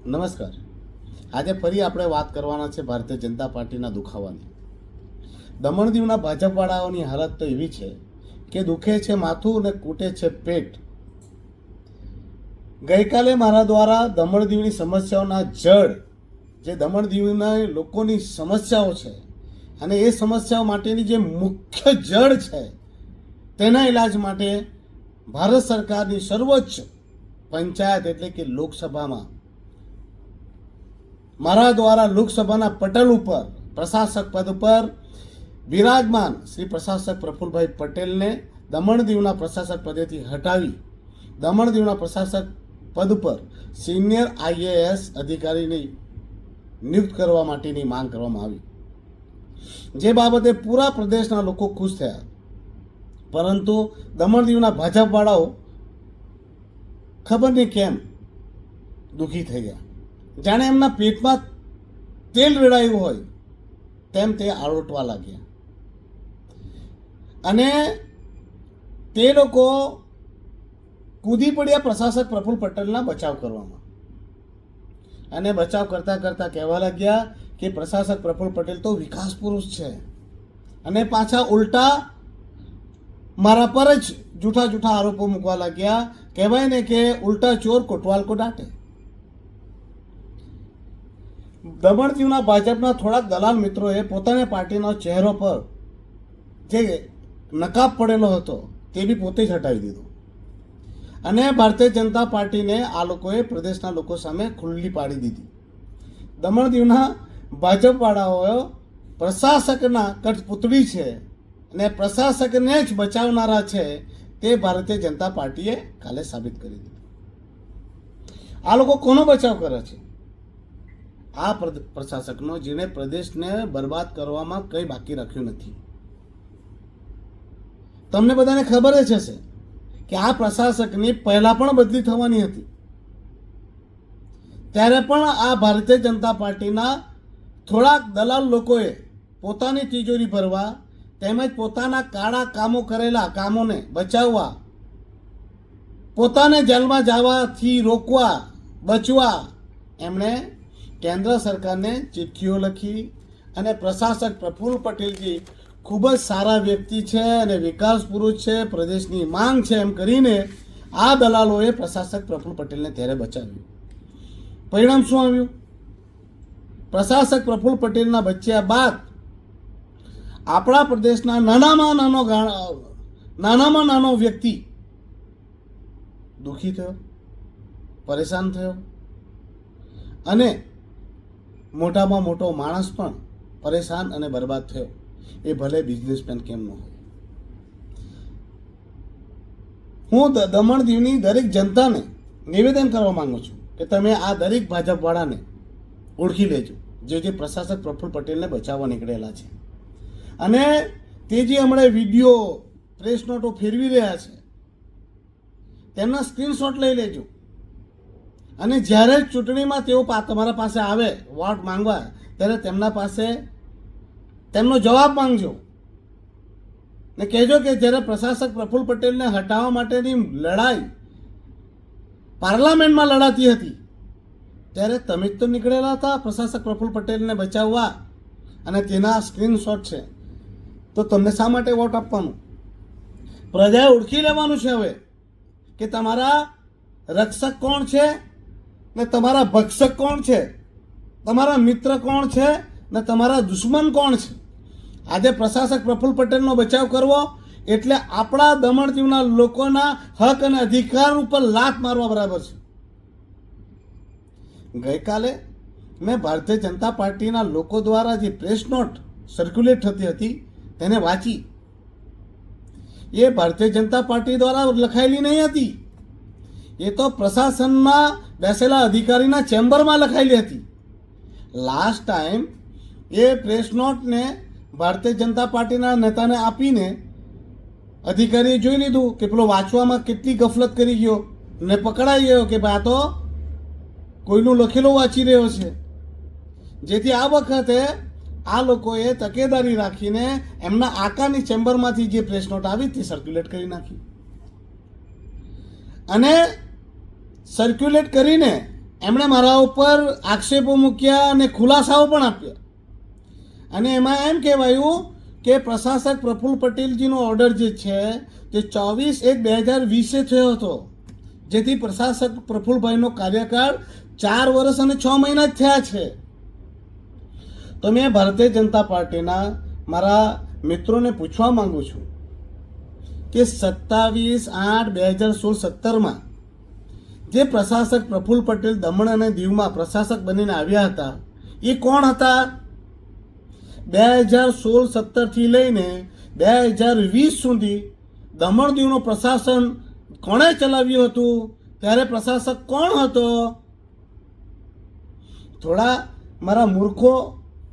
નમસ્કાર. આજે ફરી આપણે વાત કરવાના છે ભારતીય જનતા પાર્ટીના દુખાવાની. દમણ દીવના ભાજપવાળાઓની હાલત તો એવી છે કે દુખે છે માથું અને કૂટે છે પેટ. ગઈકાલે મારા દ્વારા દમણ દીવની સમસ્યાઓના જડ, જે દમણ દીવના લોકોની સમસ્યાઓ છે અને એ સમસ્યાઓ માટેની જે મુખ્ય જડ છે તેના ઇલાજ માટે ભારત સરકારની સર્વોચ્ચ પંચાયત એટલે કે લોકસભામાં મારા દ્વારા લોકસભાના પટલ ઉપર પ્રશાસક પદ ઉપર વિરાજમાન શ્રી પ્રશાસક પ્રફુલભાઈ પટેલને દમણ દીવના પ્રશાસક પદેથી હટાવી દમણ દીવના પ્રશાસક પદ પર સિનિયર IAS અધિકારીની નિયુક્ત કરવા માટેની માંગ કરવામાં આવી, જે બાબતે પૂરા પ્રદેશના લોકો ખુશ થયા. પરંતુ દમણ દીવના ભાજપવાળાઓ ખબર નહીં કેમ દુઃખી થઈ ગયા, જાણે એમના પેટમાં તેલ રેડાયું હોય તેમ તે આળોટવા લાગ્યા. અને તે લોકો કૂદી પડ્યા પ્રશાસક પ્રફુલ પટેલના બચાવ કરવામાં. અને બચાવ કરતાં કરતાં કહેવા લાગ્યા કે પ્રશાસક પ્રફુલ પટેલ તો વિકાસ પુરુષ છે, અને પાછા ઉલટા મારા પર જ જૂઠા જૂઠા આરોપો મૂકવા લાગ્યા. કહેવાય ને કે ઉલટા ચોર કોટવાલ કો ડાંટે. દમણ દીવના ભાજપના થોડાક દલાલ મિત્રોએ પોતાની પાર્ટીનો ચહેરો પર જે નકાબ પડેલો હતો તે બી પોતે જ હટાવી દીધો, અને ભારતીય જનતા પાર્ટીને આ લોકોએ પ્રદેશના લોકો સામે ખુલ્લી પાડી દીધી. દમણ દીવના ભાજપવાળાઓ પ્રશાસકના કઠપૂતળી છે અને પ્રશાસકને જ બચાવનારા છે તે ભારતીય જનતા પાર્ટીએ કાલે સાબિત કરી દીધું. આ લોકો કોનો બચાવ કરે છે? આ પ્રશાસકનો, જેને પ્રદેશને બરબાદ કરવામાં કંઈ બાકી રાખ્યું નથી. તમને બધાને ખબર જ હશે કે આ પ્રશાસકની પહેલા પણ બદલી થવાની હતી, ત્યારે પણ આ ભારતીય જનતા પાર્ટીના થોડાક દલાલ લોકોએ પોતાની તિજોરી ભરવા તેમજ પોતાના કાળા કામો કરેલા કામોને બચાવવા, પોતાને જેલમાં જવાથી રોકવા, બચવા એમણે કેન્દ્ર સરકારને ચિઠ્ઠીઓ લખી. અને પ્રશાસક પ્રફુલ્લ પટેલજી ખૂબ જ સારા વ્યક્તિ છે અને વિકાસ પુરુષ છે, પ્રદેશની માંગ છે એમ કરીને આ દલાલોએ પ્રશાસક પ્રફુલ્લ પટેલને ત્યારે બચાવ્યું. પરિણામ શું આવ્યું? પ્રશાસક પ્રફુલ્લ પટેલના બચ્યા બાદ આપણા પ્રદેશના નાનામાં નાનો વ્યક્તિ દુઃખી થયો, પરેશાન થયો, અને મોટામાં મોટો માણસ પણ પરેશાન અને બરબાદ થયો. એ ભલે બિઝનેસમેન કેમ ન હોય. હું દમણ દીવની દરેક જનતાને નિવેદન કરવા માંગુ છું કે તમે આ દરેક ભાજપવાળાને ઓળખી લેજો, જે પ્રશાસક પ્રફુલ્લ પટેલને બચાવવા નીકળેલા છે. અને તે જે હમણાં વિડીયો પ્રેસ નોટો ફેરવી રહ્યા છે તેમના સ્ક્રીનશોટ લઈ લેજો, અને જ્યારે ચૂંટણીમાં તેઓ તમારા પાસે આવે વોટ માંગવા, ત્યારે તેમના પાસે તેમનો જવાબ માંગજો ને કહેજો કે જ્યારે પ્રશાસક પ્રફુલ્લ પટેલને હટાવવા માટેની લડાઈ પાર્લામેન્ટમાં લડાતી હતી ત્યારે તમે જ તો નીકળેલા હતા પ્રશાસક પ્રફુલ્લ પટેલને બચાવવા, અને તેના સ્ક્રીનશોટ છે. તો તમને શા માટે વોટ આપવાનું? પ્રજાએ ઓળખી લેવાનું છે હવે કે તમારા રક્ષક કોણ છે ને તમારા ભક્ષક કોણ છે, તમારા મિત્ર કોણ છે ને તમારા દુશ્મન કોણ છે. આજે પ્રશાસક પ્રફુલ્લ પટેલનો બચાવ કરવો એટલે આપણા દમણ દીવના લોકોના હક અને અધિકાર ઉપર લાત મારવા બરાબર છે. ગઈકાલે મેં ભારતીય જનતા પાર્ટીના લોકો દ્વારા જે પ્રેસ નોટ સર્ક્યુલેટ થતી હતી તેને વાંચી. એ ભારતીય જનતા પાર્ટી દ્વારા લખાયેલી નહીં હતી, એ તો પ્રશાસનમાં બેસેલા અધિકારીના ચેમ્બરમાં લખાયેલી હતી. લાસ્ટ ટાઈમ એ પ્રેસ નોટને ભારતીય જનતા પાર્ટીના નેતાને આપીને અધિકારીએ જોઈ લીધું કે પેલો વાંચવામાં કેટલી ગફલત કરી ગયો ને પકડાઈ ગયો કે ભાઈ આ તો કોઈનું લખેલું વાંચી રહ્યો છે. જેથી આ વખતે આ લોકોએ તકેદારી રાખીને એમના આકાની ચેમ્બરમાંથી જે પ્રેસ નોટ આવી તે સર્ક્યુલેટ કરી નાખી, અને સર્ક્યુલેટ કરીને એમણે મારા ઉપર આક્ષેપો મૂક્યા અને ખુલાસાઓ પણ આપ્યા, અને એમાં એમ કહેવાયું કે પ્રશાસક પ્રફુલ્લ પટેલજીનો ઓર્ડર જે છે તે 24/1/2020 થયો હતો, જેથી પ્રશાસક પ્રફુલ્લભાઈનો કાર્યકાળ 4 વર્ષ અને 6 મહિના જ થયા છે. તો મેં ભારતીય જનતા પાર્ટીના મારા મિત્રોને પૂછવા માંગુ છું કે 27/8/2016-17 જે પ્રશાસક પ્રફુલ્લ પટેલ દમણ અને દીવમાં પ્રશાસક બનીને આવ્યા હતા એ કોણ હતા? 2016-17 લઈને 2020 સુધી દમણ દીવનું પ્રશાસન કોણે ચલાવ્યું હતું? ત્યારે પ્રશાસક કોણ હતો? થોડા મારા મૂર્ખો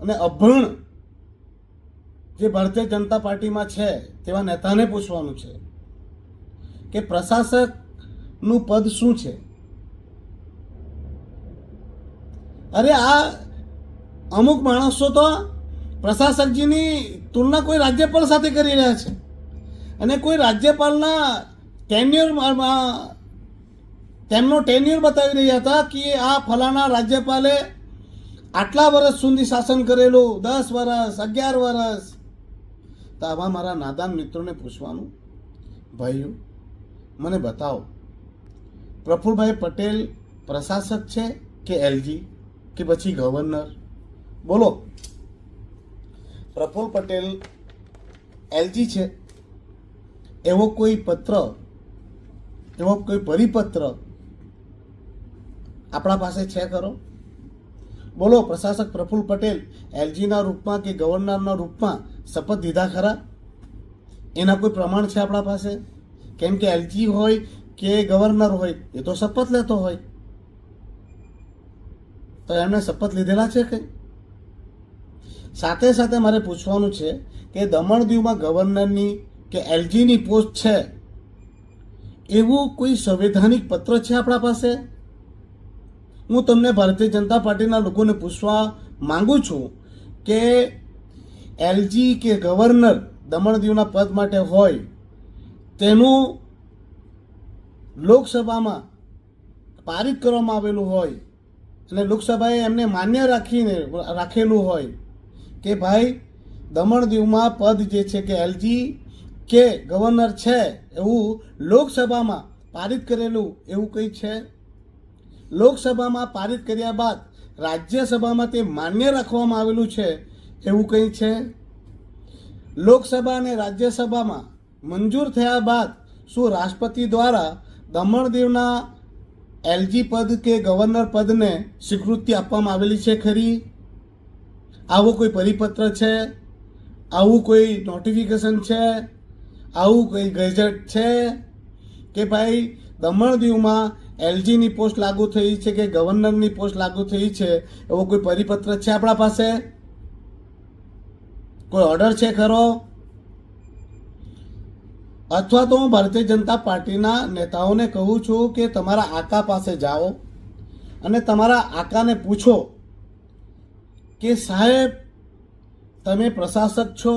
અને અભણ જે ભારતીય જનતા પાર્ટીમાં છે તેવા નેતાને પૂછવાનું છે કે પ્રશાસકનું પદ શું છે? અરે આ અમુક માણસો તો પ્રશાસકજીની તુલના કોઈ રાજ્યપાલ સાથે કરી રહ્યા છે, અને કોઈ રાજ્યપાલના તેમનો ટેન્યુર બતાવી રહ્યા હતા કે આ ફલાણા રાજ્યપાલે આટલા વર્ષ સુધી શાસન કરેલું, 10 વર્ષ, 11 વર્ષ. તો આવા મારા નાદાન મિત્રોને પૂછવાનું, ભાઈઓ મને બતાવો, પ્રફુલ્લભાઈ પટેલ પ્રશાસક છે કે એલજી કે પછી ગવર્નર? બોલો. પ્રફુલ્લ પટેલ એલજી છે એવો કોઈ પત્ર, એવો કોઈ પરિપત્ર આપણા પાસે છે ખરો? બોલો. પ્રશાસક પ્રફુલ્લ પટેલ એલજીના રૂપમાં કે ગવર્નરના રૂપમાં શપથ લીધા ખરા? એના કોઈ પ્રમાણ છે આપણા પાસે? કેમ કે એલજી હોય કે ગવર્નર હોય એ તો શપથ લેતો હોય, તો એમણે શપથ લીધેલા છે કંઈ? સાથે સાથે મારે પૂછવાનું છે કે દમણ દીવમાં ગવર્નરની કે એલજીની પોસ્ટ છે એવું કોઈ સંવૈધાનિક પત્ર છે આપણા પાસે? હું તમને ભારતીય જનતા પાર્ટીના લોકોને પૂછવા માંગુ છું કે એલજી કે ગવર્નર દમણ દીવના પદ માટે હોય તેનું લોકસભામાં પારિત કરવામાં આવેલું હોય અને લોકસભાએ એમને માન્ય રાખેલું હોય કે ભાઈ દમણ દીવમાં પદ જે છે કે એલજી કે ગવર્નર છે એવું લોકસભામાં પારિત કરેલું એવું કંઈ છે? લોકસભામાં પારિત કર્યા બાદ રાજ્યસભામાં તે માન્ય રાખવામાં આવેલું છે એવું કંઈ છે? લોકસભા અને રાજ્યસભામાં મંજૂર થયા બાદ શું રાષ્ટ્રપતિ દ્વારા દમણ દીવના એલજી પદ કે ગવર્નર પદને સ્વીકૃતિ આપવામાં આવેલી છે ખરી? આવો કોઈ પરિપત્ર છે? આવું કોઈ નોટિફિકેશન છે? આવું કોઈ ગેઝેટ છે કે ભાઈ દમણ દીવમાં એલજીની પોસ્ટ લાગુ થઈ છે કે ગવર્નરની પોસ્ટ લાગુ થઈ છે એવો કોઈ પરિપત્ર છે આપણા પાસે? કોઈ ઓર્ડર છે ખરો? અથવા તો હું ભારતીય જનતા પાર્ટીના નેતાઓને કહું છું કે તમારા આકા પાસે જાઓ અને તમારા આકાને પૂછો કે સાહેબ તમે પ્રશાસક છો,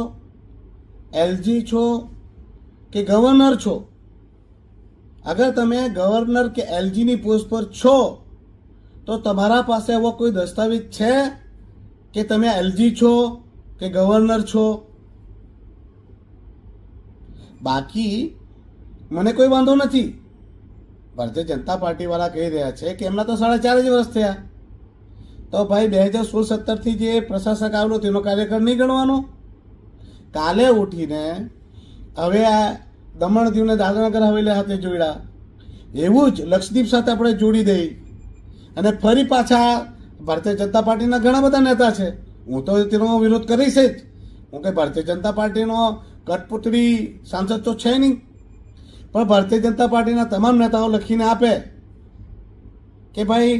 એલજી છો કે ગવર્નર છો? અગર તમે ગવર્નર કે એલજીની પોસ્ટ પર છો તો તમારા પાસે એવો કોઈ દસ્તાવેજ છે કે તમે એલજી છો કે ગવર્નર છો? બાકી મને કોઈ વાંધો નથી. ભારતીય જનતા પાર્ટીવાળા કહી રહ્યા છે કે એમના તો 4.5 જ વર્ષ થયા, તો ભાઈ 2016-17 જે પ્રશાસક આવેલો તેનો કાર્યકાળ નહીં ગણવાનો? કાલે ઉઠીને હવે આ દમણ દીવને દાદરાનગર હવેલી સાથે જોડ્યા, એવું જ લક્ષદ્વીપ સાથે આપણે જોડી દઈ અને ફરી પાછા ભારતીય જનતા પાર્ટીના ઘણા બધા નેતા છે, હું તો તેનો વિરોધ કરીશ જ. હું કંઈ ભારતીય જનતા પાર્ટીનો કઠપુતળી સાંસદ તો છે નહીં, પણ ભારતીય જનતા પાર્ટીના તમામ નેતાઓ લખીને આપે કે ભાઈ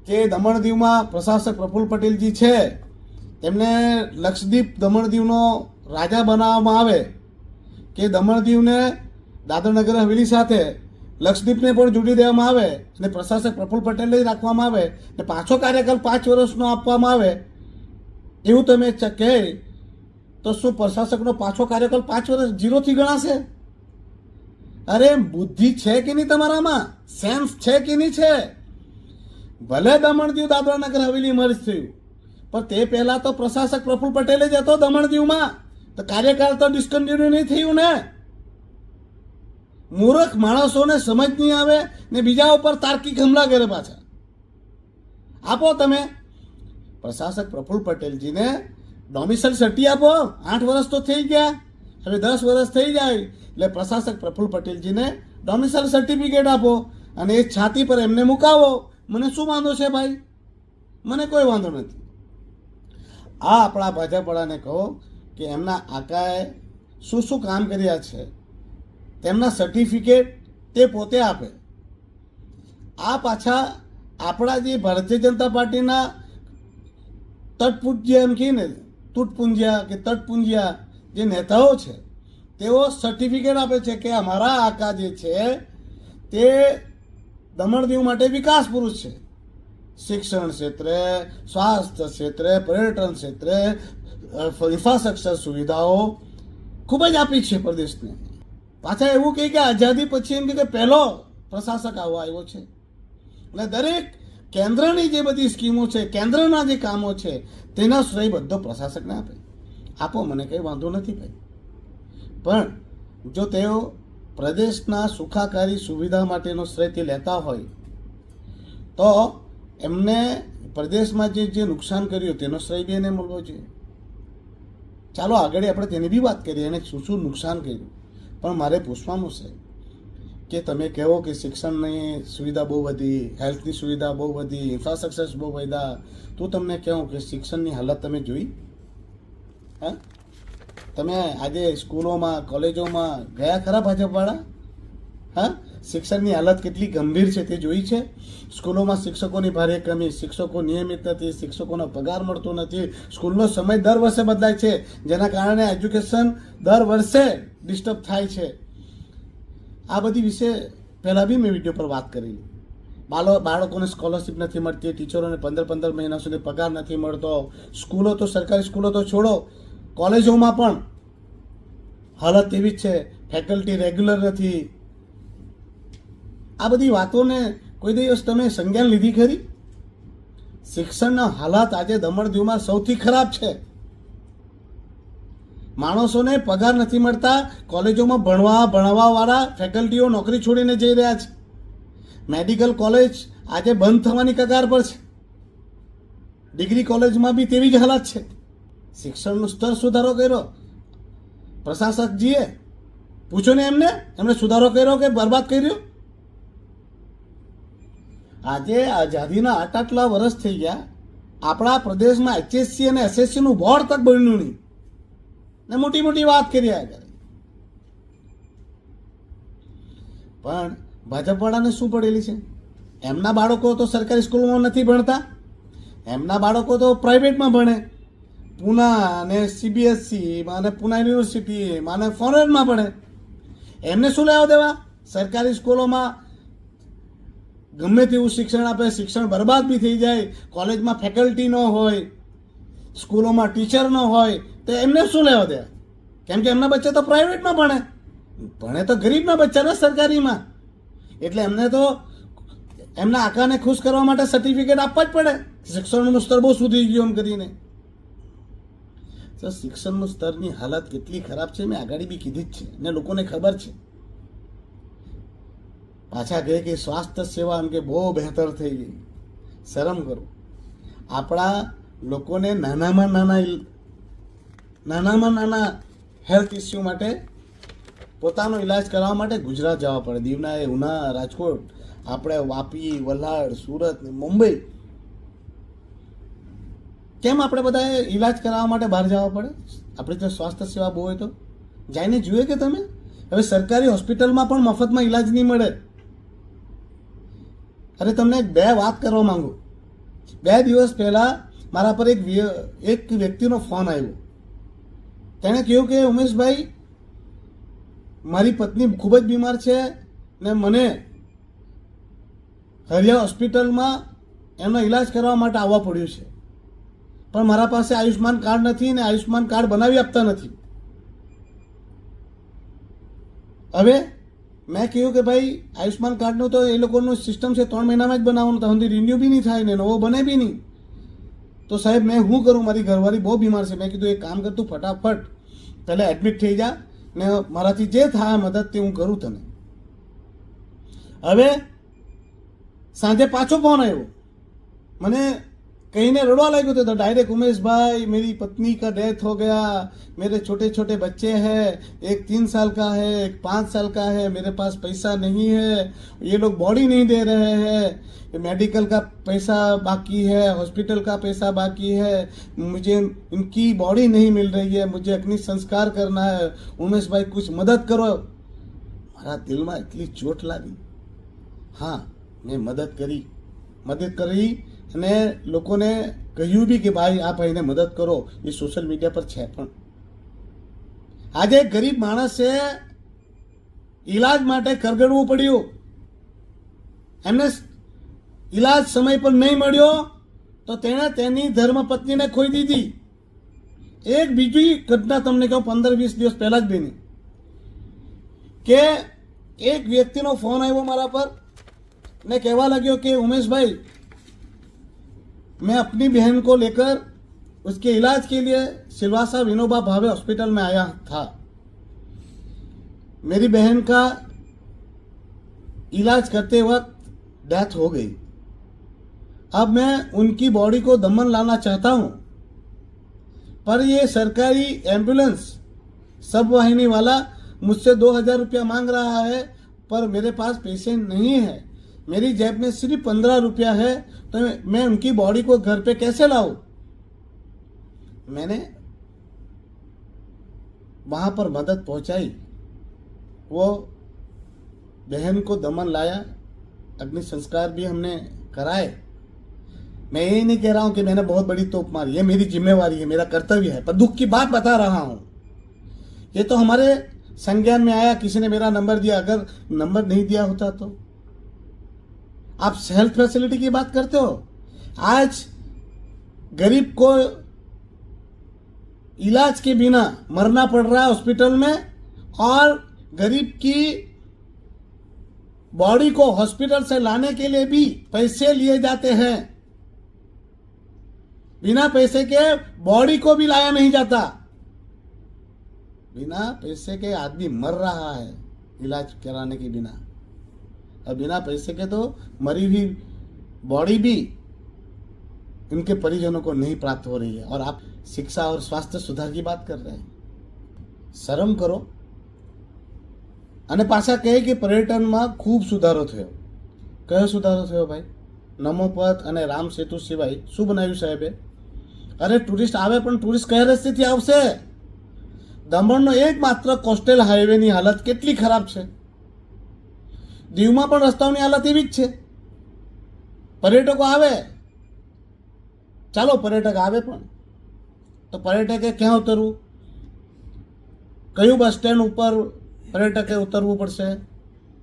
જે દમણ દીવમાં પ્રશાસક પ્રફુલ્લ પટેલજી છે તેમને લક્ષદ્વીપ દમણ દીવનો રાજા બનાવવામાં આવે, કે દમણ દીવને દાદરાનગર હવેલી સાથે લક્ષદ્વીપને પણ જોડી દેવામાં આવે અને પ્રશાસક પ્રફુલ્લ પટેલને રાખવામાં આવે અને પાછો કાર્યકાળ 5 વર્ષનો આપવામાં આવે એવું તમે કહે તો શું પ્રશાસકનો પાછો કાર્યકાળ 5 વર્ષ 0થી ગણાશે? અરે બુદ્ધિ છે કે નહીં તમારામાં? સેન્સ છે કે નહીં છે? ભલે દમણ દીવ દાદરા નગર હવેલી મર્જ થયું, પણ તે પહેલા તો પ્રશાસક પ્રફુલ્લ પટેલે જ હતો દમણ દીવમાં, તો કાર્યકાળ તો ડિસ્કન્ટિન્યુ નહીં થયું ને. મૂર્ખ માણસોને સમજ નહીં આવે ને બીજા ઉપર તાર્કિક હુમલા કરે પાછા. આપો તમે પ્રશાસક પ્રફુલ્લ પટેલજીને ડોમિસાઇલ સર્ટી આપો. 8 વર્ષ તો થઈ ગયા, હવે 10 વર્ષ થઈ જાય એટલે પ્રશાસક પ્રફુલ્લ પટેલજીને ડોમિસાઇલ સર્ટિફિકેટ આપો અને એ છાતી પર એમને મુકાવો. મને શું વાંધો છે ભાઈ? મને કોઈ વાંધો નથી. આ આપણા ભાજપવાળાને કહો કે એમના આકાએ શું શું કામ કર્યા છે, તેમના સર્ટિફિકેટ તે પોતે આપે. આ પાછા આપણા જે ભારતીય જનતા પાર્ટીના તટપૂજ્ય એમ કહીને તૂટપુંજિયા કે તટપુંજિયા જે નેતાઓ છે, તેઓ સર્ટિફિકેટ આપે છે કે અમારા આકા જે છે તે દમણ દીવ માટે વિકાસ પુરુષ છે. શિક્ષણ ક્ષેત્રે, સ્વાસ્થ્ય ક્ષેત્રે, પર્યટન ક્ષેત્રે, ઇન્ફ્રાસ્ટ્રક્ચર સુવિધાઓ ખૂબ જ આપી છે પ્રદેશને. પાછા એવું કહે કે આઝાદી પછી એમ કે પહેલો પ્રશાસક આવો આવ્યો છે. અને દરેક કેન્દ્રની જે બધી સ્કીમો છે, કેન્દ્રના જે કામો છે, તેના શ્રેય બધો પ્રશાસકને આપે. આપો, મને કંઈ વાંધો નથી ભાઈ. પણ જો તેઓ પ્રદેશના સુખાકારી સુવિધા માટેનો શ્રેય તે લેતા હોય તો એમને પ્રદેશમાં જે નુકસાન કર્યું તેનો શ્રેય બી એને મળવો જોઈએ. ચાલો આગળ આપણે તેની બી વાત કરીએ, એને શું શું નુકસાન કર્યું. પણ મારે પૂછવાનું છે કે તમે કહો કે શિક્ષણની સુવિધા બહુ વધી, હેલ્થની સુવિધા બહુ વધી, ઇન્ફ્રાસ્ટ્રક્ચર્સ બહુ વધ્યા, તો તમને કહું કે શિક્ષણની હાલત તમે જોઈ? હા, તમે આજે સ્કૂલોમાં કોલેજોમાં ગયા ખરા ભાજપવાળા? હા, શિક્ષણની હાલત કેટલી ગંભીર છે તે જોઈ છે? સ્કૂલોમાં શિક્ષકોની ભારે કમી, શિક્ષકો નિયમિત નથી, શિક્ષકોનો પગાર મળતો નથી, સ્કૂલનો સમય દર વર્ષે બદલાય છે, જેના કારણે એજ્યુકેશન દર વર્ષે ડિસ્ટર્બ થાય છે. આ બધી વિશે પહેલાં બી મેં વિડીયો પર વાત કરેલી. બાળકોને સ્કોલરશીપ નથી મળતી, ટીચરોને 15 મહિના સુધી પગાર નથી મળતો. સ્કૂલો તો સરકારી સ્કૂલો તો છોડો, કોલેજોમાં પણ હાલત એવી જ છે, ફેકલ્ટી રેગ્યુલર નથી. આ બધી વાતોને કોઈ દિવસ તમે સંજ્ઞાન લીધી ખરી? શિક્ષણના હાલાત આજે દમણ દીવમાં સૌથી ખરાબ છે. માણસોને પગાર નથી મળતા, કોલેજોમાં ભણાવવાવાળા ફેકલ્ટીઓ નોકરી છોડીને જઈ રહ્યા છે. મેડિકલ કોલેજ આજે બંધ થવાની કગાર પર છે. ડિગ્રી કોલેજમાં બી તેવી જ હાલત છે. શિક્ષણનું સ્તર સુધારો કર્યો પ્રશાસકજીએ? પૂછો ને એમને સુધારો કર્યો કે બરબાદ કર્યો? આજે આઝાદીના આટલા વર્ષ થઈ ગયા, આપણા પ્રદેશમાં HSC અને SSC નું બોર્ડ તક બન્યું નહીં ને મોટી મોટી વાત કર્યા કરે. પણ ભાજપવાળાને શું પડેલી છે? એમના બાળકો તો સરકારી સ્કૂલમાં નથી ભણતા, એમના બાળકો તો પ્રાઇવેટમાં ભણે. પૂના અને CBSE અને પૂના યુનિવર્સિટી અને ફોરેનમાં ભણે. એમને શું લેવા દેવા? સરકારી સ્કૂલોમાં ગમે તેવું શિક્ષણ આપે, શિક્ષણ બરબાદ બી થઈ જાય, કોલેજમાં ફેકલ્ટી ન હોય, સ્કૂલોમાં ટીચર ન હોય, તો એમને શું લેવા દે? કેમ કે એમના બચ્ચા તો પ્રાઇવેટમાં ભણે તો ગરીબના બચ્ચાને સરકારીમાં. એટલે એમને તો એમના આકાને ખુશ કરવા માટે સર્ટિફિકેટ આપવા જ પડે. શિક્ષણનું સ્તર બહુ સુધરી ગયું એમ કરીને. તો શિક્ષણનું સ્તરની હાલત કેટલી ખરાબ છે મેં આગળ બી કીધી જ છે ને લોકોને ખબર છે. પાછા કહે કે સ્વાસ્થ્ય સેવા એમ કે બહુ બહેતર થઈ ગઈ. શરમ કરો. આપણા લોકોને નાનામાં નાના હેલ્થ ઇસ્યુ માટે પોતાનો ઈલાજ કરાવવા માટે ગુજરાત જવા પડે. દીવના એ ઉના, રાજકોટ, આપણે વાપી, વલસાડ, સુરત, મુંબઈ, કેમ આપણે બધાએ ઈલાજ કરાવવા માટે બહાર જવા પડે? આપણી તો સ્વાસ્થ્ય સેવા બહુ હોય તો જઈને જુએ કે તમે હવે સરકારી હોસ્પિટલમાં પણ મફતમાં ઈલાજ નહીં મળે. અરે તમને બે વાત કરવા માંગુ. 2 દિવસ પહેલા મારા પર એક વ્યક્તિનો ફોન આવ્યો. તેણે કહ્યું કે ઉમેશભાઈ, મારી પત્ની ખૂબ જ બીમાર છે ને મને હરિયા હોસ્પિટલમાં એમનો ઈલાજ કરવા માટે આવવા પડ્યું છે, પણ મારા પાસે આયુષ્માન કાર્ડ નથી ને આયુષ્માન કાર્ડ બનાવી આપતા નથી. હવે મેં કહ્યું કે ભાઈ આયુષ્માન કાર્ડનું તો એ લોકોનું સિસ્ટમ છે 3 મહિનામાં જ બનાવવાનું, તો સુધી રિન્યુ બી નહીં થાય ને નવો બને બી નહીં. તો સાહેબ મેં શું કરું, મારી ઘરવાળી બહુ બીમાર છે. મેં કીધું એક કામ કર, તું ફટાફટ પહેલાં એડમિટ થઈ જા ને મારાથી જે થાય મદદ તે હું કરું તને. હવે સાંજે પાછો ફોન આવ્યો, મને कहीं रड़वा लग तो डायरेक्ट उमेश भाई मेरी पत्नी का डेथ हो गया, मेरे छोटे छोटे बच्चे हैं, एक 3 साल का है, एक 5 साल का है, मेरे पास पैसा नहीं है, ये लोग बॉडी नहीं दे रहे हैं, मेडिकल का पैसा बाकी है, हॉस्पिटल का पैसा बाकी है, मुझे इनकी बॉडी नहीं मिल रही है, मुझे अग्नि संस्कार करना है, उमेश भाई कुछ मदद करो. મારા દિલમાં એટલી ચોટ લાગી. હા, મેં મદદ કરી અને લોકોને કહ્યું બી કે ભાઈ આ ભાઈને મદદ કરો. એ સોશિયલ મીડિયા પર છે. પણ આજે ગરીબ માણસે ઈલાજ માટે કરગડવું પડ્યું, એમને ઈલાજ સમય પર નહીં મળ્યો તો તેણે તેની ધર્મપત્નીને ખોઈ દીધી. એક બીજી ઘટના તમને કહું, 15-20 દિવસ પહેલા જ બની કે એક વ્યક્તિનો ફોન આવ્યો મારા પર ने कहवा लगे कि उमेश भाई मैं अपनी बहन को लेकर उसके इलाज के लिए सिलवासा विनोबा भावे हॉस्पिटल में आया था. मेरी बहन का इलाज करते वक्त डेथ हो गई. अब मैं उनकी बॉडी को दमन लाना चाहता हूँ, पर ये सरकारी एम्बुलेंस सब वाहिनी वाला मुझसे 2000 रुपया मांग रहा है, पर मेरे पास पैसे नहीं है. मेरी जेब में सिर्फ 15 रुपया है, तो मैं उनकी बॉडी को घर पे कैसे लाऊं. मैंने वहां पर मदद पहुंचाई, वो बहन को दमन लाया, अग्नि संस्कार भी हमने कराए. मैं ये नहीं कह रहा हूं कि मैंने बहुत बड़ी तोप मारी, ये मेरी जिम्मेवारी है, मेरा कर्तव्य है, पर दुख की बात बता रहा हूं. ये तो हमारे संज्ञान में आया, किसी ने मेरा नंबर दिया. अगर नंबर नहीं दिया होता तो आप हेल्थ फैसिलिटी की बात करते हो. आज गरीब को इलाज के बिना मरना पड़ रहा है हॉस्पिटल में, और गरीब की बॉडी को हॉस्पिटल से लाने के लिए भी पैसे लिए जाते हैं. बिना पैसे के बॉडी को भी लाया नहीं जाता. बिना पैसे के आदमी मर रहा है इलाज कराने के बिना, और बिना पैसे के तो मरी हुई बॉडी भी उनके परिजनों को नहीं प्राप्त हो रही है. और आप शिक्षा और स्वास्थ्य सुधार की बात कर रहे हैं. शर्म करो. અને પાછા કહે કે પર્યટનમાં ખૂબ સુધારો થયો. કયો સુધારો થયો ભાઈ? નમોપથ અને રામ સેતુ સિવાય શું બનાવ્યું સાહેબે? અરે ટુરિસ્ટ આવે, પણ ટુરિસ્ટ કયા રસ્તેથી આવશે? દમણનો એકમાત્ર કોસ્ટલ હાઈવેની હાલત કેટલી ખરાબ છે. દીવમાં પણ રસ્તાઓની હાલત એવી જ છે. પર્યટકો આવે, ચાલો પર્યટક આવે, પણ તો પર્યટકે ક્યાં ઉતરવું? કયું બસ સ્ટેન્ડ ઉપર પર્યટકે ઉતરવું પડશે?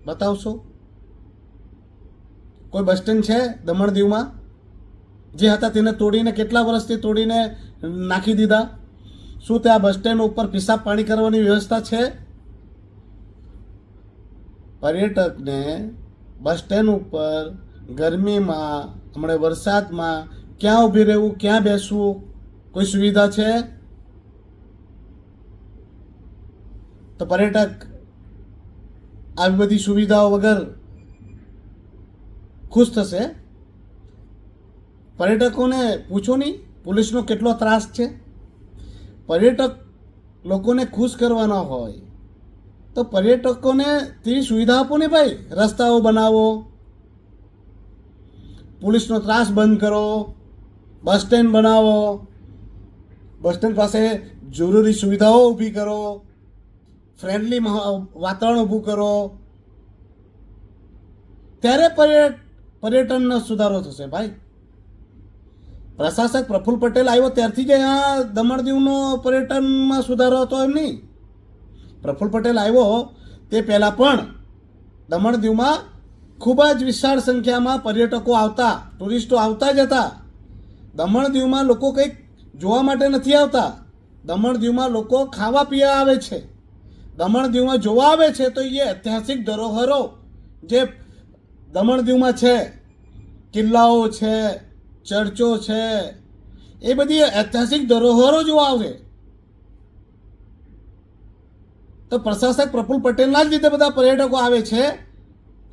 બતાવશો? કોઈ બસ સ્ટેન્ડ છે દમણ દીવમાં? જે હતા તેને તોડીને, કેટલા વર્ષથી તોડીને નાખી દીધા. શું ત્યાં બસ સ્ટેન્ડ ઉપર પિશાબ પાણી કરવાની વ્યવસ્થા છે? પર્યટકને બસ સ્ટેન્ડ ઉપર ગરમીમાં, હમણાં વરસાદમાં ક્યાં ઊભી રહેવું, ક્યાં બેસવું, કોઈ સુવિધા છે? તો પર્યટક આવી બધી સુવિધાઓ વગર ખુશ થશે? પર્યટકોને પૂછો નહીં પોલીસનો કેટલો ત્રાસ છે. પર્યટક લોકોને ખુશ કરવાના હોય તો પર્યટકોને તેવી સુવિધા આપો ને ભાઈ. રસ્તાઓ બનાવો, પોલીસનો ત્રાસ બંધ કરો, બસ સ્ટેન્ડ બનાવો, બસ સ્ટેન્ડ પાસે જરૂરી સુવિધાઓ ઊભી કરો, ફ્રેન્ડલી વાતાવરણ ઊભું કરો, ત્યારે પર્યટનનો સુધારો થશે ભાઈ. પ્રશાસક પ્રફુલ્લ પટેલ આવ્યો ત્યારથી જ અહીંયા દમણ દીવનો પર્યટનમાં સુધારો હતો એમ નહીં. પ્રફુલ્લ પટેલ આવ્યો તે પહેલાં પણ દમણ દીવમાં ખૂબ જ વિશાળ સંખ્યામાં પર્યટકો આવતા, ટુરિસ્ટો આવતા જ હતા. દમણ દીવમાં લોકો કંઈક જોવા માટે નથી આવતા. દમણ દીવમાં લોકો ખાવા પીવા આવે છે. દમણ દીવમાં જોવા આવે છે તો એ ઐતિહાસિક ધરોહરો જે દમણ દીવમાં છે, કિલ્લાઓ છે, ચર્ચો છે, એ બધી ઐતિહાસિક ધરોહરો જોવા આવે. તો પ્રશાસક પ્રફુલ્લ પટેલના જ લીધે બધા પર્યટકો આવે છે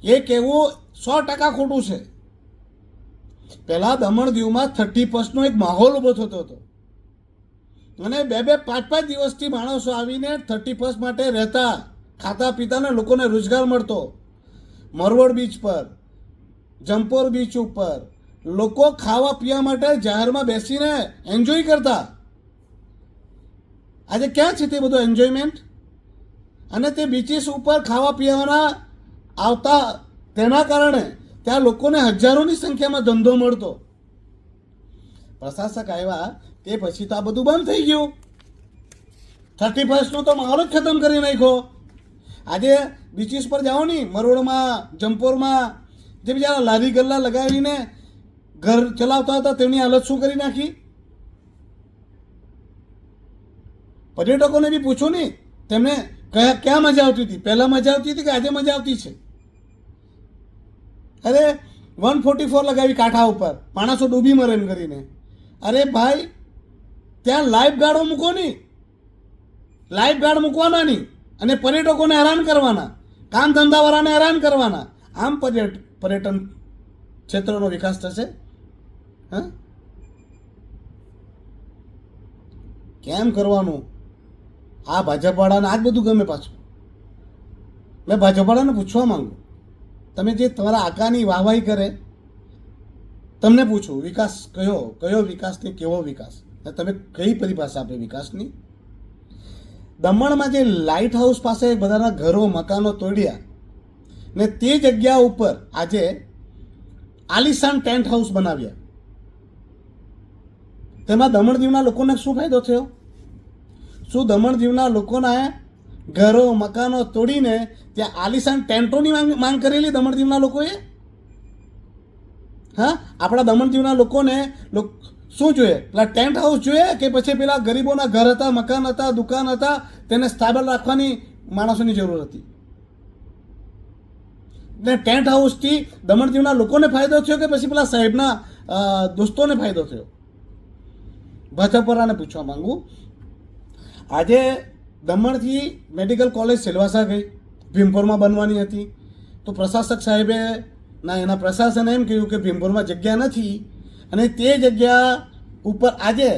એ કહેવું 100% ખોટું છે. પહેલા દમણ દીવમાં 31નો એક માહોલ ઊભો થતો હતો અને 2-5 દિવસથી માણસો આવીને 31 માટે રહેતા, ખાતા પીતાને લોકોને રોજગાર મળતો. મરવડ બીચ પર, જંપોર બીચ ઉપર લોકો ખાવા પીવા માટે જાહેરમાં બેસીને એન્જોય કરતા. આજે ક્યાં છે તે બધું એન્જોયમેન્ટ? અને તે બીચીસ ઉપર ખાવા પીવાના આવતા તેના કારણે ત્યાં લોકોને હજારોની સંખ્યામાં ધંધો મળતો. પ્રશાસક આવ્યા તે પછી તો આ બધું બંધ થઈ ગયું. 31નો તો માહોલ જ ખતમ કરી નાખ્યો. આજે બીચીસ પર જાઓ ને, મરોડમાં, જંપોરમાં, જે બીજા લારી ગલ્લા લગાવીને ઘર ચલાવતા હતા તેમની હાલત શું કરી નાખી. પર્યટકોને બી પૂછો ને તેમને ક્યાં મજા આવતી હતી, પહેલાં મજા આવતી હતી કે આજે મજા આવતી છે? અરે 144 લગાવી કાંઠા ઉપર, માણસો ડૂબી મરે એમ કરીને. અરે ભાઈ, ત્યાં લાઈફ ગાર્ડો મૂકો નહીં, લાઈફ ગાર્ડ મૂકવાના નહીં અને પર્યટકોને હેરાન કરવાના, કામ ધંધાવાળાને હેરાન કરવાના. આમ પર્યટન ક્ષેત્રનો વિકાસ થશે? હા, કેમ કરવાનું? આ ભાજપવાળાને આ જ બધું ગમે. પાછું મેં ભાજપવાળાને પૂછવા માંગુ, તમે જે તમારા આકાની વાહવાહી કરે, તમને પૂછું વિકાસ કયો વિકાસ ને કેવો વિકાસ, તમે કઈ પરિભાષા આપે વિકાસની? દમણમાં જે લાઇટ હાઉસ પાસે બધાના ઘરો મકાનો તોડ્યા ને તે જગ્યા ઉપર આજે આલિશાન ટેન્ટ હાઉસ બનાવ્યા. તેમાં દમણ દીવના લોકોને શું ફાયદો થયો? શું દમણ દીવના લોકોના ઘરો મકાનો તોડીને ત્યાં આલિશાન ટેન્ટોની માંગ કરેલી દમણ દીવના લોકોએ? હા, આપણા દમણ દીવના લોકોને શું જોઈએ? પેલા ટેન્ટ હાઉસ જોઈએ કે પછી પેલા ગરીબોના ઘર હતા, મકાન હતા, દુકાન હતા, તેને સ્ટેબલ રાખવાની માણસોની જરૂર હતી? ને ટેન્ટ હાઉસથી દમણ દીવના લોકોને ફાયદો થયો કે પછી પેલા સાહેબના દોસ્તોને ફાયદો થયો? ભાજપવાળાને પૂછવા માંગુ. આજે દમણથી મેડિકલ કોલેજ સિલવાસા ગઈ, ભીમપુરમાં બનવાની હતી, તો પ્રશાસક સાહેબે એના પ્રશાસને એમ કહ્યું કે ભીમપુરમાં જગ્યા નથી અને તે જગ્યા ઉપર આજે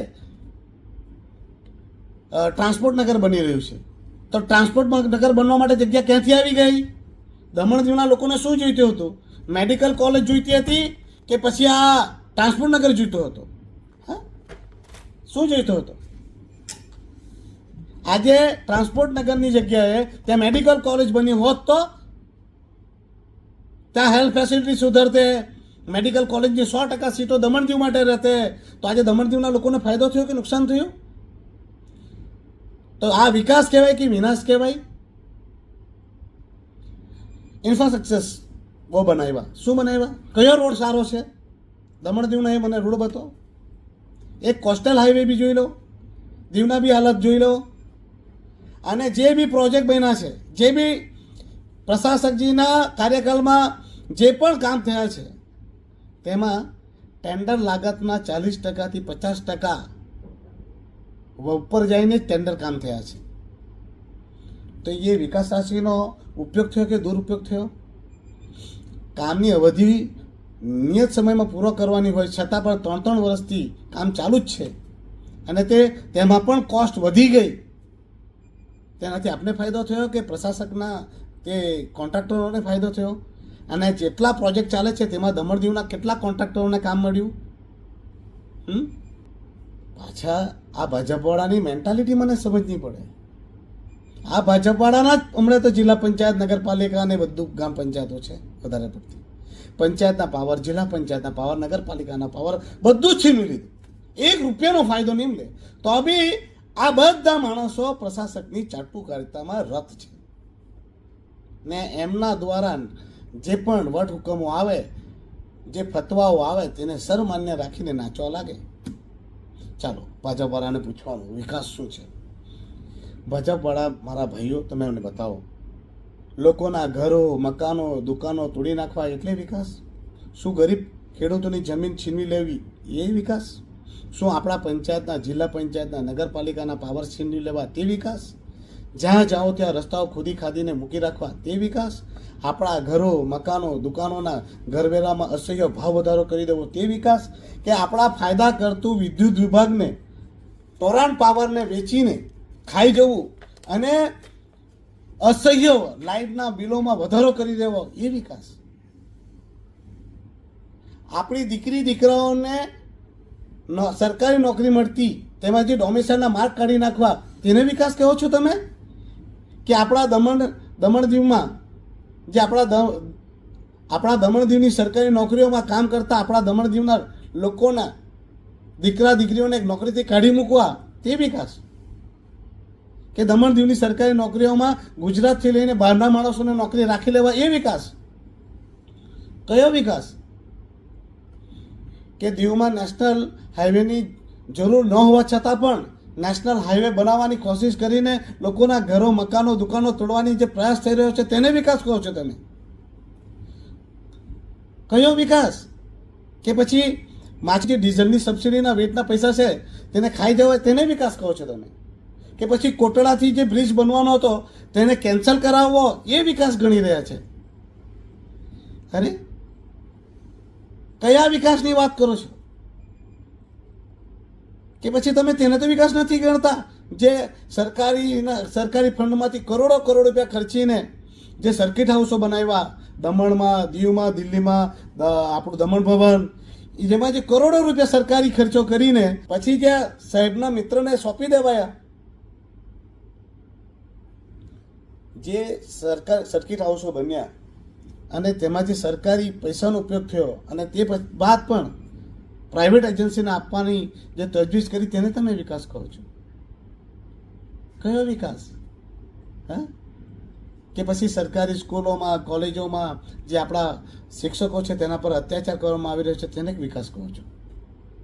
ટ્રાન્સપોર્ટ નગર બની રહ્યું છે. તો ટ્રાન્સપોર્ટ નગર બનવા માટે જગ્યા ક્યાંથી આવી ગઈ? દમણ દીવના લોકોને શું જોઈતું હતું? મેડિકલ કોલેજ જોઈતી હતી કે પછી આ ટ્રાન્સપોર્ટ નગર જોઈતો હતો? હા, શું જોઈતો હતો? આજે ટ્રાન્સપોર્ટ નગરની જગ્યાએ ત્યાં મેડિકલ કોલેજ બની હોત તો ત્યાં હેલ્થ ફેસિલિટી સુધરતે, મેડિકલ કોલેજની 100% સીટો દમણ દીવ માટે રહેતે. તો આજે દમણ દીવના લોકોને ફાયદો થયો કે નુકસાન થયું? તો આ વિકાસ કહેવાય કે વિનાશ કહેવાય? ઇન્ફ્રાસ્ટ્રક્ચર્સ બહુ બનાવ્યા. શું બનાવ્યા? કયો રોડ સારો છે દમણ દીવના? એ મને રોડ બતાવો. એક કોસ્ટલ હાઈવે બી જોઈ લો, દીવના બી હાલત જોઈ લો. અને જે બી પ્રોજેક્ટ બન્યા છે, જે બી પ્રશાસકજીના કાર્યકાળમાં જે પણ કામ થયા છે, તેમાં ટેન્ડર લાગતના 40%થી 50% ઉપર જઈને ટેન્ડર કામ થયા છે. તો એ વિકાસ રાશિનો ઉપયોગ થયો કે દુરુપયોગ થયો? કામની અવધિ નિયત સમયમાં પૂરો કરવાની હોય છતાં પણ 3-3 વર્ષથી કામ ચાલુ જ છે અને તેમાં પણ કોસ્ટ વધી ગઈ. તેનાથી આપને ફાયદો થયો કે પ્રશાસકના કે કોન્ટ્રાક્ટરોને ફાયદો થયો? અને જેટલા પ્રોજેક્ટ ચાલે છે તેમાં દમણ દીવના કેટલા કોન્ટ્રાક્ટરોને કામ મળ્યું? પાછા આ ભાજપવાળાની મેન્ટાલિટી મને સમજ નહીં પડે. આ ભાજપવાળાના જ હમણાં તો જિલ્લા પંચાયત, નગરપાલિકા અને બધું ગામ પંચાયતો છે વધારે પડતી. પંચાયતના પાવર, જિલ્લા પંચાયતના પાવર, નગરપાલિકાના પાવર બધું જ છીનવી લીધું. 1 રૂપિયાનો ફાયદો નહીં મળે. તો બી આ બધા માણસો પ્રશાસકની ચાટુકારિતામાં રત છે ને એમના દ્વારા જે પણ વટ હુકમો આવે, જે ફતવાઓ આવે તેને સર્વમાન્ય રાખીને નાચવા લાગે. ચાલો ભાજપવાળાને પૂછવાનું વિકાસ શું છે? ભાજપવાળા મારા ભાઈઓ, તમે અમને બતાવો, લોકોના ઘરો, મકાનો, દુકાનો તોડી નાખવા એટલે વિકાસ? શું ગરીબ ખેડૂતોની જમીન છીનવી લેવી એ વિકાસ? શું આપણા પંચાયતના, જિલ્લા પંચાયતના, નગરપાલિકાના પાવર છીનવી લેવા તે વિકાસ? જ્યાં જાઓ ત્યાં રસ્તાઓ ખોદી ખાદીને મૂકી રાખવા તે વિકાસ? આપણા ઘરો, મકાનો, દુકાનોના ઘરવેરામાં અસહ્ય ભાવ વધારો કરી દેવો તે વિકાસ? કે આપણા ફાયદા કરતું વિદ્યુત વિભાગને, ટોરાન પાવરને વેચીને ખાઈ જવું અને અસહ્ય લાઇટના બિલોમાં વધારો કરી દેવો એ વિકાસ? આપણી દીકરી દીકરાઓને સરકારી નોકરી મળતી તેમાંથી ડોમિસાઇલના માર્ક કાઢી નાખવા તેને વિકાસ કહો છો તમે? કે આપણા દમણ-દીવમાં જે આપણા દમણ-દીવની સરકારી નોકરીઓમાં કામ કરતા આપણા દમણ-દીવના લોકોના દીકરા દીકરીઓને નોકરીથી કાઢી મૂકવા તે વિકાસ? કે દમણ-દીવની સરકારી નોકરીઓમાં ગુજરાતથી લઈને બહારના માણસોને નોકરી રાખી લેવા એ વિકાસ? કયો વિકાસ? કે દીવમાં નેશનલ હાઈવેની જરૂર ન હોવા છતાં પણ નેશનલ હાઈવે બનાવવાની કોશિશ કરીને લોકોના ઘરો, મકાનો, દુકાનો તોડવાની જે પ્રયાસ થઈ રહ્યો છે તેને વિકાસ કહો છો તમે? કયો વિકાસ? કે પછી માછલી ડીઝલની સબસિડીના વેટના પૈસા છે તેને ખાઈ જવાય તેને વિકાસ કહો છો તમે? કે પછી કોટડાથી જે બ્રિજ બનવાનો હતો તેને કેન્સલ કરાવવો એ વિકાસ ગણી રહ્યા છે? અરે કયા વિકાસની વાત કરો છો? કે પછી તમે તેને તો વિકાસ નથી ગણતા? જે સરકારી ફંડમાંથી કરોડો રૂપિયા ખર્ચીને જે સર્કિટ હાઉસો બનાવ્યા દમણમાં, દીવમાં, દિલ્હીમાં, આપણું દમણ ભવન, જેમાં જે કરોડો રૂપિયા સરકારી ખર્ચો કરીને પછી જે સાહેબના મિત્રને સોંપી દેવાયા, જે સર્કિટ હાઉસો બન્યા અને તેમાંથી સરકારી પૈસાનો ઉપયોગ થયો અને તે બાદ પણ પ્રાઇવેટ એજન્સીને આપવાની જે તજવીજ કરી તેને તમે વિકાસ કહો છો? કયો વિકાસ? હા? કે પછી સરકારી સ્કૂલોમાં, કોલેજોમાં જે આપણા શિક્ષકો છે તેના પર અત્યાચાર કરવામાં આવી રહ્યો છે તેને વિકાસ કહો છો?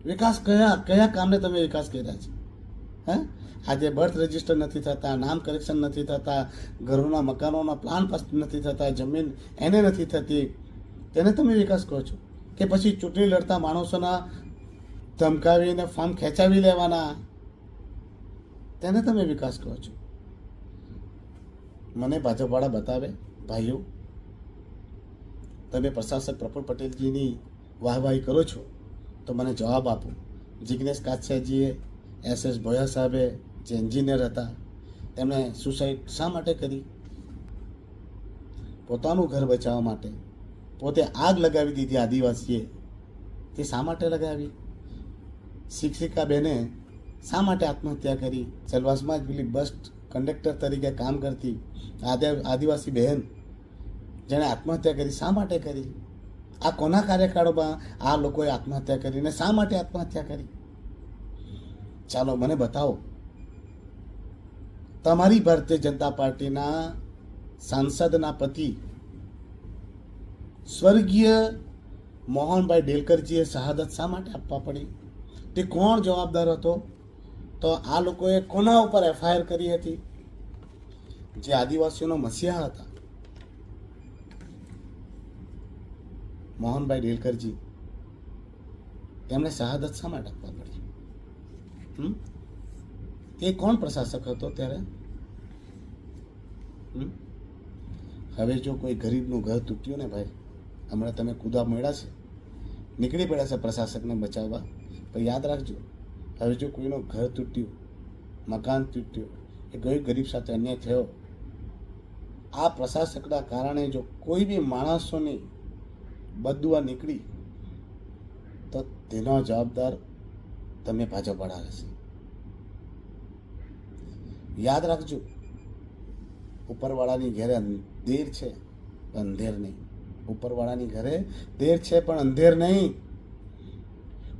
વિકાસ કયા કામને તમે વિકાસ કર્યા છે? હા? આજે બર્થ રજિસ્ટર નથી થતા, નામ કરેક્શન નથી થતા, ઘરોના મકાનોના પ્લાન પાસ નથી થતા, જમીન એને નથી થતી, તેને તમે વિકાસ કહો છો? કે પછી ચૂંટણી લડતા માણસોના ધમકાવીને ફોર્મ ખેંચાવી લેવાના તેને તમે વિકાસ કહો છો? મને ભાજપવાળા બતાવે ભાઈઓ, તમે પ્રશાસક પ્રફુલ્લ પટેલજીની વાહવાહી કરો છો તો મને જવાબ આપો. જિગ્નેશ કાછડિયાજીએ, SS ભોયા સાહેબે જે એન્જિનિયર હતા તેમણે સુસાઇડ શા માટે કરી? પોતાનું ઘર બચાવવા માટે. પોતે આગ લગાવી દીધી આદિવાસીએ, તે શા માટે લગાવી? શિક્ષિકા બેને શા માટે આત્મહત્યા કરી? સેલવાસમાં જ પેલી બસ કંડક્ટર તરીકે કામ કરતી આદિવાસી બહેન જેણે આત્મહત્યા કરી, શા માટે કરી? આ કોના કાર્યકાળમાં આ લોકોએ આત્મહત્યા કરીને શા માટે આત્મહત્યા કરી? ચાલો મને બતાવો. તમારી ભારતીય જનતા પાર્ટીના સાંસદના પતિ સ્વર્ગીય મોહનભાઈ ડેલકરજીએ શહાદત શા માટે આપવા પડી? તે કોણ જવાબદાર હતો? તો આ લોકોએ કોના ઉપર FIR કરી હતી? જે આદિવાસીઓનો મસીહા હતા મોહનભાઈ ડેલકરજી, તેમણે શહાદત શા માટે આપવા પડી? તે કોણ પ્રશાસક હતો ત્યારે? હવે જો કોઈ ગરીબનું ઘર તૂટ્યું ને ભાઈ, હમણાં તમે કૂદા મળ્યા છે, નીકળી પડ્યા છે પ્રશાસકને બચાવવા, પણ યાદ રાખજો, હવે જો કોઈનું ઘર તૂટ્યું, મકાન તૂટ્યું, એ કોઈ ગરીબ સાથે અન્યાય થયો, આ પ્રશાસકના કારણે જો કોઈ બી માણસોની બદદુઆ નીકળી તો તેનો જવાબદાર તમે ભાજપવાળા રહેશે. યાદ રાખજો, ઉપરવાળાની ઘરે દેર છે પણ અંધેર નહીં. ઉપરવાળાની ઘરે દેર છે પણ અંધેર નહીં.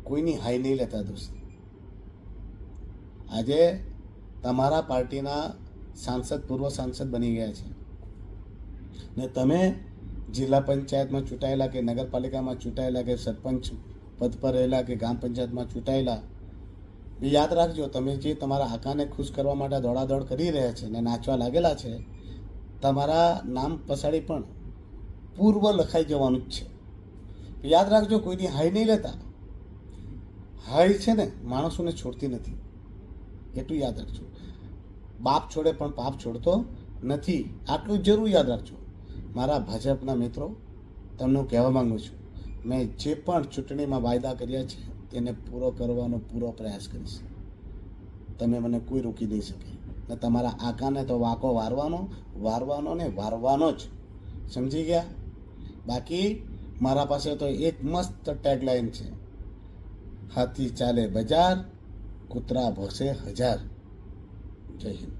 કોઈની હાઈ નહીં લેતા દોસ્ત. આજે તમારા પાર્ટીના સાંસદ, પૂર્વ સાંસદ બની ગયા છે ને તમે જિલ્લા પંચાયતમાં ચૂંટાયેલા કે નગરપાલિકામાં ચૂંટાયેલા કે સરપંચ પદ પર રહેલા કે ગ્રામ પંચાયતમાં ચૂંટાયેલા યાદ રાખજો, તમે જે તમારા આકાને ખુશ કરવા માટે દોડાદોડ કરી રહ્યા છે ને નાચવા લાગેલા છે, તમારા નામ પછાડી પણ પૂર્વ લખાઈ જવાનું જ છે. યાદ રાખજો, કોઈની હાઈ નહીં લેતા. હાઈ છે ને માણસોને છોડતી નથી, એટલું યાદ રાખજો. બાપ છોડે પણ પાપ છોડતો નથી, આટલું જરૂર યાદ રાખજો. મારા ભાજપના મિત્રો, તમને હું કહેવા માંગુ છું, મેં જે પણ ચૂંટણીમાં વાયદા કર્યા છે તેને પૂરો કરવાનો પૂરો પ્રયાસ કરીશ. તમે મને કોઈ રોકી નહીં શકે. ને તમારા આકાને તો વાંકો વારવાનો ને વારવાનો જ, સમજી ગયા? બાકી મારા પાસે તો એક મસ્ત ટેગલાઇન છે, હાથી ચાલે બજાર, કૂતરા ભસે હજાર. જય હિન્દ.